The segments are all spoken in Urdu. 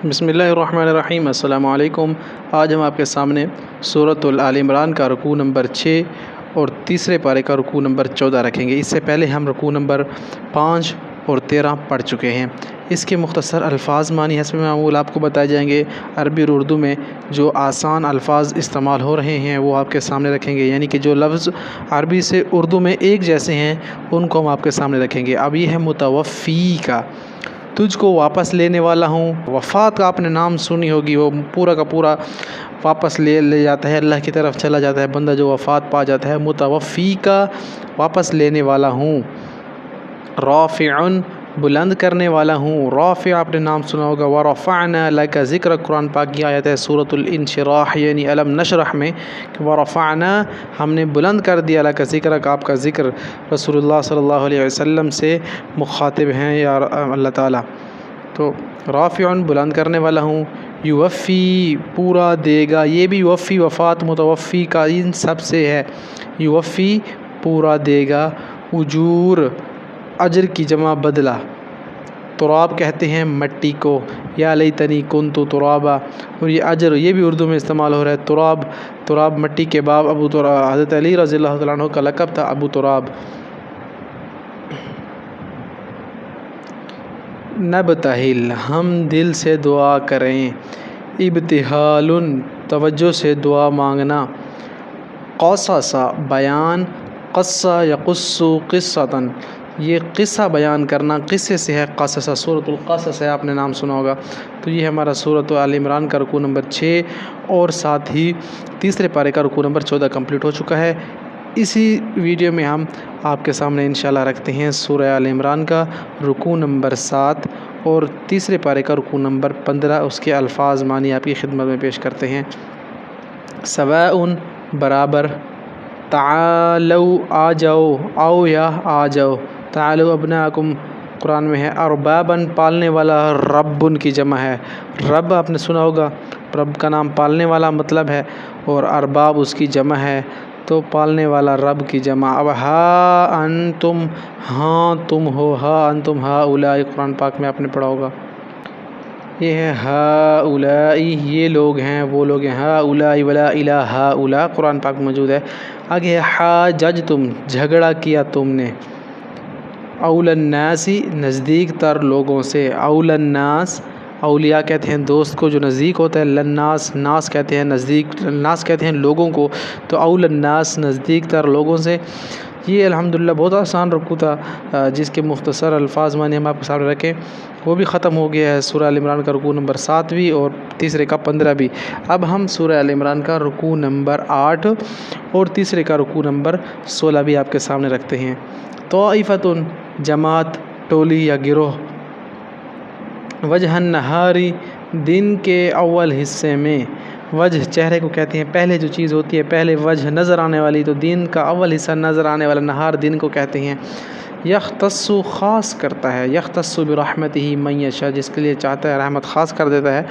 بسم اللہ الرحمن الرحیم۔ السلام علیکم۔ آج ہم آپ کے سامنے سورۃ آل عمران کا رکوع نمبر 6 اور تیسرے پارے کا رکوع نمبر 14 رکھیں گے۔ اس سے پہلے ہم رکوع نمبر 5 اور 13 پڑھ چکے ہیں۔ اس کے مختصر الفاظ معنی حسب معمول آپ کو بتائے جائیں گے۔ عربی اور اردو میں جو آسان الفاظ استعمال ہو رہے ہیں وہ آپ کے سامنے رکھیں گے، یعنی کہ جو لفظ عربی سے اردو میں ایک جیسے ہیں ان کو ہم آپ کے سامنے رکھیں گے۔ اب یہ ہے متوفی کا، تجھ کو واپس لینے والا ہوں۔ وفات کا آپ نے نام سنی ہوگی، وہ پورا کا پورا واپس لے جاتا ہے، اللہ کی طرف چلا جاتا ہے بندہ جو وفات پا جاتا ہے۔ متوفی کا واپس لینے والا ہوں۔ رافع بلند کرنے والا ہوں۔ رافع آپ نے نام سنا ہوگا۔ ورفعنا لک ذکر، قرآن پاک کی آیت ہے سورۃ الانشراح یعنی الم نشرح میں، کہ ورفعنا ہم نے بلند کر دیا لک ذکرک، آپ کا ذکر رسول اللہ صلی اللہ علیہ وسلم سے مخاطب ہیں یا اللہ تعالیٰ۔ تو رافع بلند کرنے والا ہوں۔ یوفی پورا دے گا، یہ بھی یوفی وفات متوفی کا ان سب سے ہے۔ یوفی پورا دے گا، اجور اجر کی جمع بدلہ۔ تراب کہتے ہیں مٹی کو، یا لیتنی کنت ترابا، اور یہ اجر یہ بھی اردو میں استعمال ہو رہا ہے۔ تراب، تراب مٹی کے باب ابو تراب، حضرت علی رضی اللہ تعالیٰ عنہ کا لقب تھا ابو تراب۔ نبتہل ہم دل سے دعا کریں۔ ابتہال توجہ سے دعا مانگنا۔ قصص بیان، قصہ یقص قصۃ، یہ قصہ بیان کرنا، قصے سے ہے قصص، سورۃ القصص ہے، آپ نے نام سنا ہوگا۔ تو یہ ہمارا سورۃ آل عمران کا رکوع نمبر 6 اور ساتھ ہی تیسرے پارے کا رکوع نمبر 14 کمپلیٹ ہو چکا ہے۔ اسی ویڈیو میں ہم آپ کے سامنے انشاءاللہ رکھتے ہیں سورہ آل عمران کا رکوع نمبر 7 اور تیسرے پارے کا رکوع نمبر 15، اس کے الفاظ معنی آپ کی خدمت میں پیش کرتے ہیں۔ سواء برابر، تعالو آ جاؤ، آؤ یا آ جاؤ، تعالو ابناکم قرآن میں ہے۔ اربابن پالنے والا، رب کی جمع ہے۔ رب آپ نے سنا ہوگا، رب کا نام پالنے والا مطلب ہے، اور ارباب اس کی جمع ہے، تو پالنے والا رب کی جمع۔ اب ہا انتم، ہاں تم ہو، ہا انتم ہا اولائی قرآن پاک میں آپ نے پڑھا ہوگا۔ یہ ہے ہا اولائی، یہ لوگ ہیں، وہ لوگ ہیں۔ ہا اولائی ولا الہ ہا اولا قرآن پاک موجود ہے۔ آگے ہے حاجج تم، جھگڑا کیا تم نے۔ اول الناس نزدیک تر لوگوں سے۔ اول الناس اولیاء کہتے ہیں دوست کو جو نزدیک ہوتا ہے، للناس ناس کہتے ہیں نزدیک، ناس کہتے ہیں لوگوں کو، تو اول الناس نزدیک تر لوگوں سے۔ یہ الحمدللہ بہت آسان رکوع تھا جس کے مختصر الفاظ معنی ہم آپ کے سامنے رکھیں، وہ بھی ختم ہو گیا ہے۔ سورہ آل عمران کا رکوع نمبر 7 بھی اور تیسرے کا 15 بھی۔ اب ہم سورہ آل عمران کا رکوع نمبر 8 اور تیسرے کا رکوع نمبر 16 بھی آپ کے سامنے رکھتے ہیں۔ طائفۃ جماعت، ٹولی یا گروہ۔ وجہ النہاری دن کے اول حصے میں، وجہ چہرے کو کہتے ہیں، پہلے جو چیز ہوتی ہے پہلے وجہ نظر آنے والی، تو دن کا اول حصہ نظر آنے والا نہار دن کو کہتے ہیں۔ یختص خاص کرتا ہے، یختص برحمتہ من یشاء جس کے لیے چاہتا ہے رحمت خاص کر دیتا ہے۔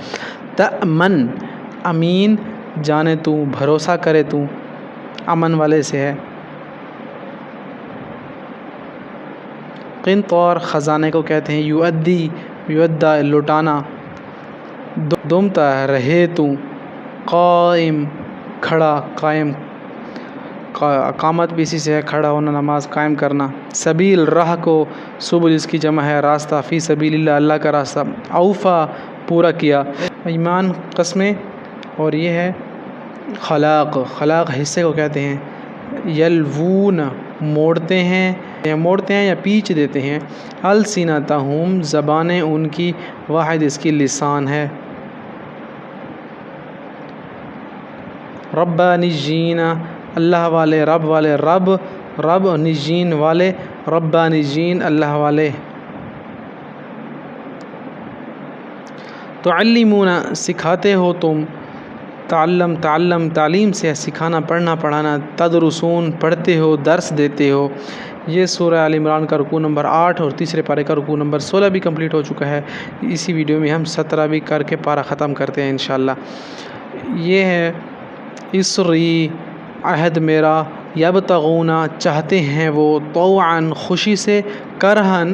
تأمن امین جانے تو، بھروسہ کرے تو، امن والے سے ہے۔ قنطار خزانے کو کہتے ہیں۔ یؤدی یؤدی لٹانا۔ دمتا رہے تو، قائم کھڑا، قائم اقامت بھی اسی سے ہے، کھڑا ہونا، نماز قائم کرنا۔ سبیل راہ کو، سبل اس کی جمع ہے راستہ، فی سبیل اللہ اللہ کا راستہ۔ اوفا پورا کیا۔ ایمان قسمیں، اور یہ ہے خلاق، خلاق حصے کو کہتے ہیں۔ یلوون موڑتے ہیں یا پیچ دیتے ہیں۔ السنتہم زبانیں ان کی، واحد اس کی لسان ہے۔ ربانیین اللہ والے، رب والے، رب رب نجین والے، ربانیین اللہ والے۔ تعلمون سکھاتے ہو تم، تعلم تعلم تعلیم سے سکھانا، پڑھنا پڑھانا۔ تدرسون پڑھتے ہو، درس دیتے ہو۔ یہ سورہ آل عمران کا رکوع نمبر 8 اور تیسرے پارے کا رکوع نمبر 16 بھی کمپلیٹ ہو چکا ہے۔ اسی ویڈیو میں ہم 17 بھی کر کے پارہ ختم کرتے ہیں انشاءاللہ۔ یہ ہے اسری عہد میرا، یبتغون چاہتے ہیں وہ، طوعا خوشی سے، کرہن